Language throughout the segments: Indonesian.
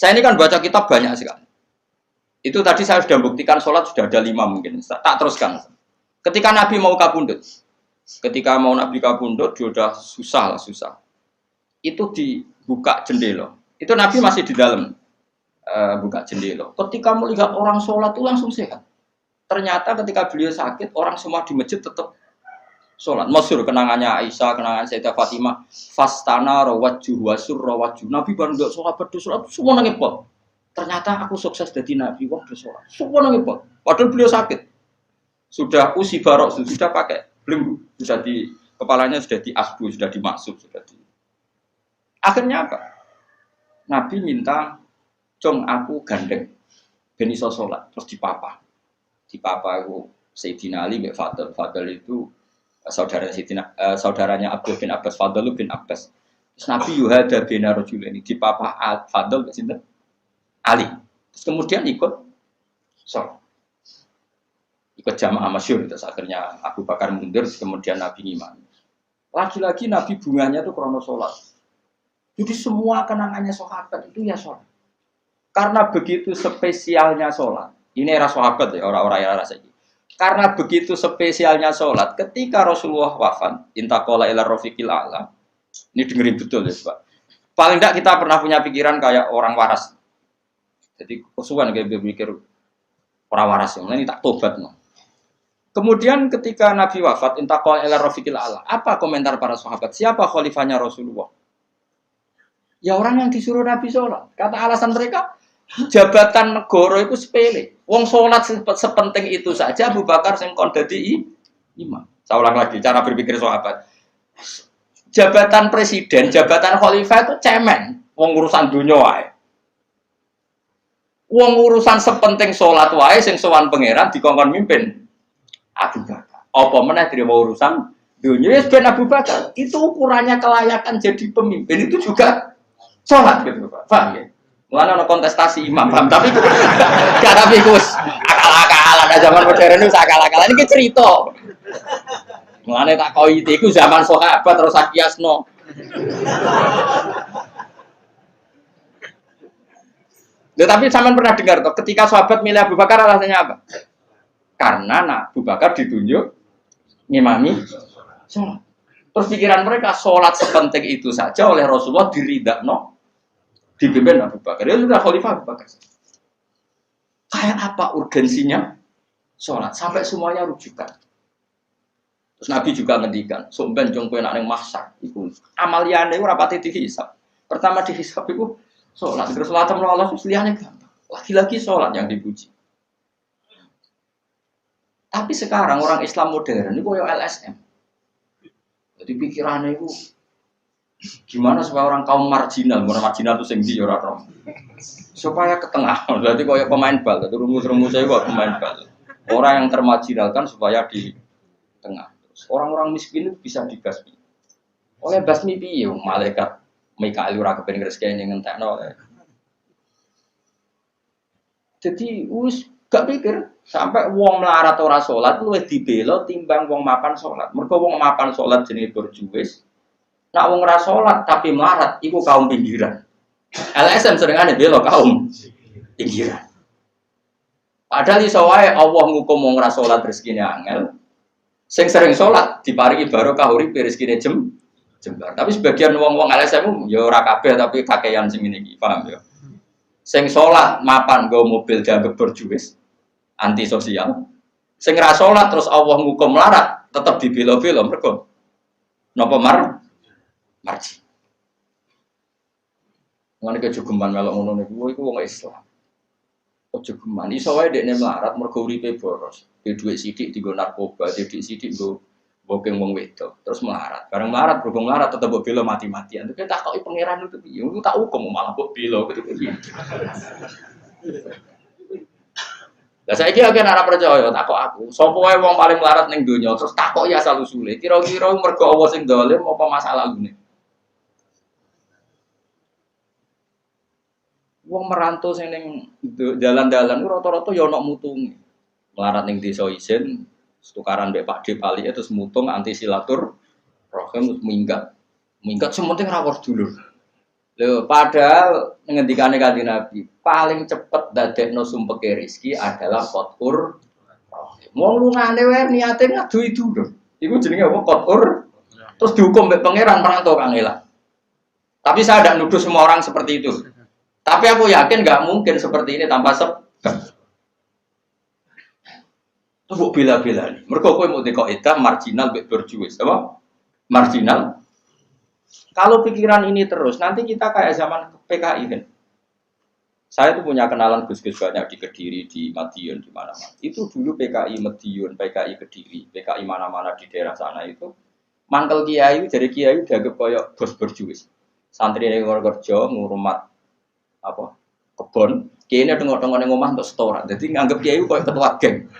Saya ini kan baca kitab banyak sekali. Itu tadi saya sudah buktikan sholat sudah ada 5 mungkin. Tak teruskan. Ketika Nabi mau kabundut, dia sudah susah. Itu dibuka jendela. Itu Nabi masih di dalam buka jendela. Ketika melihat orang sholat itu langsung sehat. Ternyata ketika beliau sakit, orang semua di masjid tetap sholat. Masyhur kenangannya Aisyah, kenangan Sayyidah Fatimah. Fastana rawajjuh wasur rawajjuh. Nabi baru nggak sholat, berdoa semua nangis. Ternyata aku sukses jadi Nabi, wong bersolat. Semua nangis. Padahal beliau sakit. Sudah usi barok, sudah pakai belenggu, sudah di kepalanya sudah diasbu, sudah dimaksud, sudah di. Akhirnya apa? Nabi minta, "Cong aku gandeng, ben iso sholat." Terus dipapa itu Sayyidina Ali bin Fadl itu saudaranya Abdul bin Abbas, Fadl bin Abbas. Terus Nabi yuhada bina rajulaini dipapa Fadl bin sinten? Ali. Terus kemudian ikut sholat. Ikut jamaah masyhur. Terus akhirnya Abu Bakar mundur, kemudian Nabi ngimami. Lagi-lagi Nabi bunganya itu krono sholat. Jadi semua kenangannya sahabat itu ya sholat. Karena begitu spesialnya sholat. Ini era sahabat ya, orang-orang era rasa ini. Karena begitu spesialnya sholat, ketika Rasulullah wafat, intaqala ila rafiqil a'la. Ini dengerin betul ya, Pak. Paling tidak kita pernah punya pikiran kayak orang waras. Jadi kesuwan kayak berpikir orang waras yang ini tak tobat no. Kemudian ketika Nabi wafat, intaqal ila rafiqil a'la. Apa komentar para sahabat? Siapa khalifahnya Rasulullah? Ya orang yang disuruh Nabi sholat. Kata alasan mereka, jabatan negara itu sepele. Wong sholat sepenting itu saja. Abu Bakar sing kon dadi imam. Saya ulang lagi cara berpikir sahabat. Jabatan presiden, jabatan khalifah itu cemen. Wong urusan dunia wae. Wong urusan sepenting sholat wae sing sowan pangeran dikongkon mimpin Abu Bakar. Apa meneh terima urusan dunia wis ben Abu Bakar. Itu ukurannya kelayakan jadi pemimpin itu juga sholat gitu Pak. Paham ya? Mulane ana kontestasi imam, paham? Tapi gak tapi Gus. Akal-akalan zaman modern itu akal-akalan iki cerita. Mulane tak koyo iku zaman sahabat terus akiasno. Tapi sampean pernah dengar toh ketika sahabat milih Abu Bakar alasannya apa? Karena Abu Bakar ditunjuk ngimami sholat. Terus pikiran mereka sholat sepenting itu saja oleh Rasulullah diridakno dipimpin Abu Bakar. Dia sudah khalifah Abu Bakar. Kayak apa urgensinya sholat sampai semuanya rujukan. Terus Nabi juga ngendikan, "Somben jong kowe nek ning mahsyar iku amaliyane ora pati dihisab. Pertama dihisab iku sholat, terus sholat sama Allah liyane gampang. Lagi-lagi sholat yang dipuji. Tapi sekarang orang Islam modern ini koyo LSM. Jadi pikirannya itu gimana supaya orang kaum marginal itu sing ndi ora ora. Supaya ke tengah. Berarti koyo pemain bal, itu rumus-rumusnya kok pemain bal. Orang yang termarginalkan supaya di tengah. Terus orang-orang miskin itu bisa dibasmi. Oleh basmi piye malaikat Mikael ora kepen rezekine ngentekno. Jadi wis gak pikir sampai wong melarat ora salat luwih dibela timbang wong mapan salat. Mergo wong mapan salat jenenge berjuwis. Nek wong ora salat tapi melarat iku kaum pinggiran. LSM seringane bela kaum pinggiran. Padahal iso wae Allah ngukum wong ora salat rezekine angel. Sing sering salat diparingi barokah urip rezekine jembar. Tapi sebagian wong-wong LSM ya ora kabeh tapi kakean sing ngene iki, paham ya? Sing salat mapan nggo mobil dianggap berjuwis, anti sosial. Sing ra salat terus Allah ngukum melarat, tetep dibela-bela mergo napa marji. Ngene kejugeman melok ngono niku iku wong Islam. Kejugeman iso wae dekne melarat mergo uripe boros. Di dhuwit sithik dienggo narkoba, di dhuwit sithik nggo bokeng wong wedok, terus melarat. Bareng melarat, berhubung melarat tetep mbok bela mati-matian. Tapi tak takoki pangeran itu piye? Iku tak hukum malah mbok bela gitu piye. Lah saiki akeh ora percaya takok aku. Sopo wae wong paling melarat ning donya terus takoki asal usule. Kira-kira mergo Allah sing dolim apa masalah ngene? Wong merantau sing ning dalan-dalan ku rata-rata ya ana mutunge. Melarat ning desa isin tukaran mbek Pak D Pali terus mutung anti silatur rohim minggat sementing rawuh dulur. Lho padahal ngendikane Kanjeng Nabi, paling cepet dadekno sumpeke rezeki adalah qatur. Wong lungane wae niate ngadu itu lho. Iku jenenge apa qatur. Terus dihukum mbek pangeran merantau kangelan. Tapi saya tidak nuduh semua orang seperti itu. Tapi aku yakin nggak mungkin seperti ini tanpa sebab. Terus buat bela-bela nih. Mereka kau mau dekaidah marginal berjuis, apa? Marginal. Kalau pikiran ini terus, nanti kita kayak zaman PKI kan. Saya tuh punya kenalan gus-gus banyak di Kediri, di Madiun, di mana-mana. Itu dulu PKI Madiun, PKI Kediri, PKI mana-mana di daerah sana itu. Mangkel kiai, jadi kiai dianggap kayak bos berjuis. Santri yang kerja ngurmat apa kebon. Kiai ini tengok-tengok neng omah untuk setoran. Jadi nganggep kiai kayak ketua geng.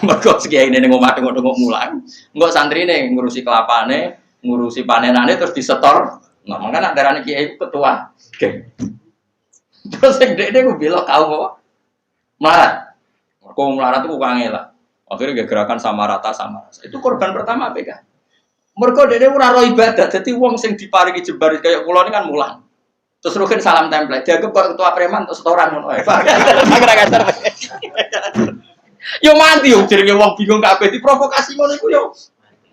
Mergo kiai ini neng omah tengok-tengok mulang. Enggak santri ini ngurusi kelapane, ngurusi panenane terus disetor. Nah, makanya darane kiai ketua geng. Terus yang dek gue bilang kau apa? Melarat. Mergo melarat itu bukan lah. Akhirnya gerakan sama rata sama rasa. Itu korban pertama PK. Mergo dek ora ro ibadah. Jadi wong sing diparingi jebar kayak kula ini kan mulang. Terus rugen salam template. Dianggap kok ketua preman terus setoran ngono ae. Yo mandi yo jenenge wong bingung kabeh diprovokasi ngono iku yo.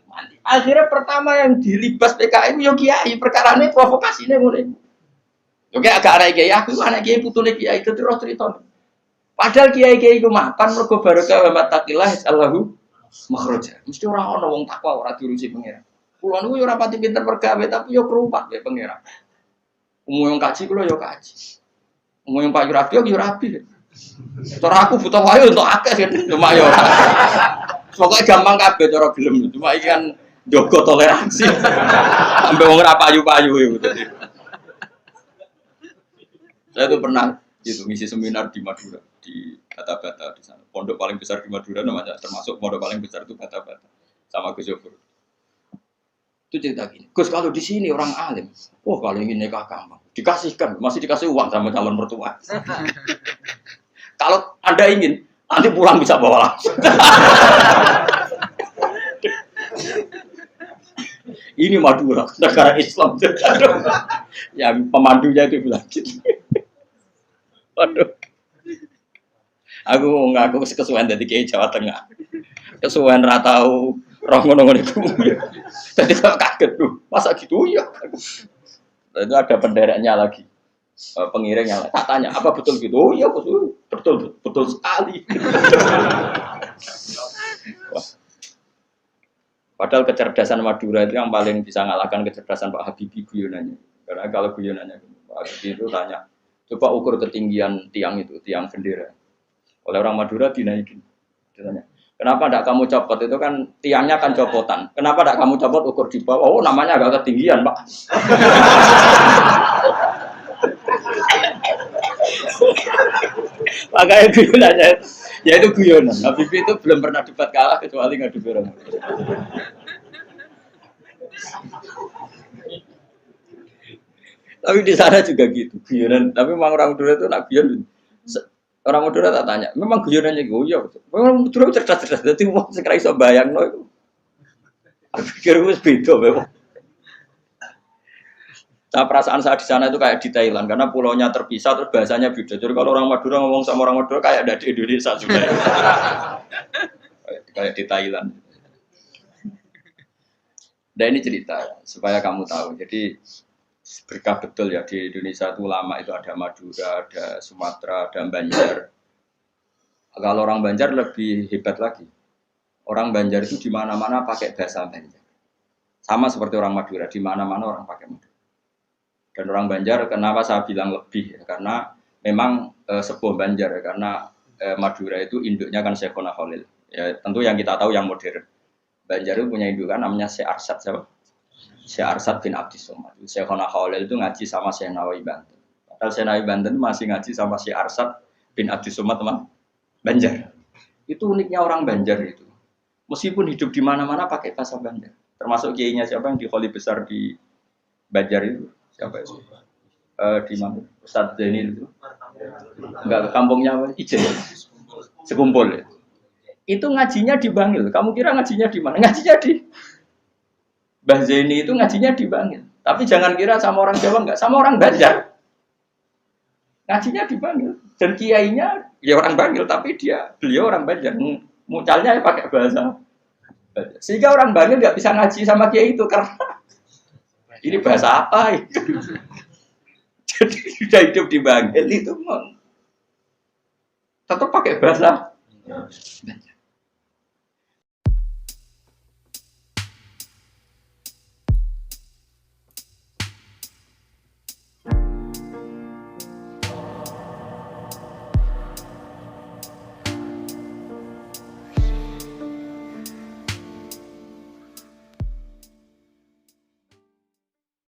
Mandi. Akhirnya pertama yang dilibas PKI yo kiai, perkarane provokasine ngono iku. Oke agak anak kiai aku anak kiai putune kiai itu terus cerita. Padahal kiai-kiai iku makan mergo barokah wa mattaqillah Allahu makhraja. Mesti ora ana wong takwa ora diurusi pangeran. Kulo niku yo ora pati pinter pergawe tapi yo kerupat ya pangeran. Umum yang kaji kulo yo kaji. Umum yang Pak Yurabi yo Yurabi. Cara aku butuh wae untuk akeh kan cuma yo. Pokoke gampang kabeh cara gelem cuma iki kan njogo toleransi. Sampai wong ora payu-payu yo. Saya tuh pernah itu ngisi seminar di Madura di Bata-Bata di sana. Pondok paling besar di Madura namanya termasuk pondok paling besar itu Bata-Bata sama Gus Yofur. Itu cerita gini, Gus kalau di sini orang alim, oh kalau ingin nikah gampang, dikasihkan, masih dikasih uang sama calon mertua. Kalau Anda ingin, nanti pulang bisa bawa langsung. Ini Madura, negara Islam. Yang pemandunya itu bilang gitu. Waduh. Aku ngaku kesuwen dari kiai Jawa Tengah. Kesuwen ra tau roh ngono-ngono iku. Jadi kok kaget tuh. Masa gitu ya? Itu ada pendereknya lagi. Pengiringnya lagi. Tak tanya, apa betul gitu? Oh iya, betul sekali. Wah. Padahal kecerdasan Madura itu yang paling bisa ngalahkan kecerdasan Pak Habibie guyonannya. Karena kalau guyonannya Pak Habibie itu tanya, coba ukur ketinggian tiang itu, tiang bendera. Oleh orang Madura dinaikin. Ditanya, kenapa tidak kamu copot? Itu kan tiangnya kan copotan. Kenapa tidak kamu copot ukur di bawah? Oh, namanya agak ketinggian, Pak. Makanya guyonannya, ya itu guyonan. Habibie itu belum pernah debat kalah kecuali ngadu orang. Tapi di sana juga gitu, guyonan. Tapi memang orang Madura itu nak guyon. Orang Madura tak tanya, memang guyonannya goyo. Memang Madura cerdas-cerdas. Jadi wong sing ra iso bayangno iku. Aku pikir wis beda memang. Nah, perasaan saya di sana itu kayak di Thailand karena pulaunya terpisah terus bahasanya beda. Jadi kalau orang Madura ngomong sama orang Madura kayak ada di Indonesia juga. Kayak di Thailand. Dan ini cerita supaya kamu tahu. Jadi berkah betul ya di Indonesia itu lama itu ada Madura, ada Sumatera, ada Banjar. Kalau orang Banjar lebih hebat lagi. Orang Banjar itu di mana-mana pakai bahasa Banjar. Sama seperti orang Madura, di mana-mana orang pakai Madura. Dan orang Banjar kenapa saya bilang lebih? Ya, karena memang sebuah Banjar ya, karena Madura itu induknya kan Syekhona Khalil. Ya, tentu yang kita tahu yang modern. Banjar itu punya indukan namanya Syekh Arsad siapa? Syekh Arsad bin Abdis Somad. Syekhona Khalil itu ngaji sama Syekh Nawawi Banten. Padahal Syekh Nawawi Banten masih ngaji sama Syekh Arsad bin Abdis Somad teman Banjar. Itu uniknya orang Banjar itu. Meskipun hidup di mana-mana pakai bahasa Banjar. Termasuk kiainya siapa yang di Kholi besar di Banjar itu? Siapa itu? Di mana? Ustadz Zainil itu? Enggak, kampungnya apa? Ijen. Sekumpul ya. Itu ngajinya di Bangil. Kamu kira ngajinya di mana? Ngajinya di Mbah Zaini itu ngajinya di Bangil. Tapi jangan kira sama orang Jawa enggak, sama orang Banjar. ngajinya di Bangil dan kiainya ya orang Bangil tapi beliau orang Banjar, mucalnya ya pakai bahasa Banjar. Sehingga orang Bangil nggak bisa ngaji sama kiai itu karena ini bahasa apa itu? Jadi sudah hidup di Bangil itu tetap pakai bahasa Banjar.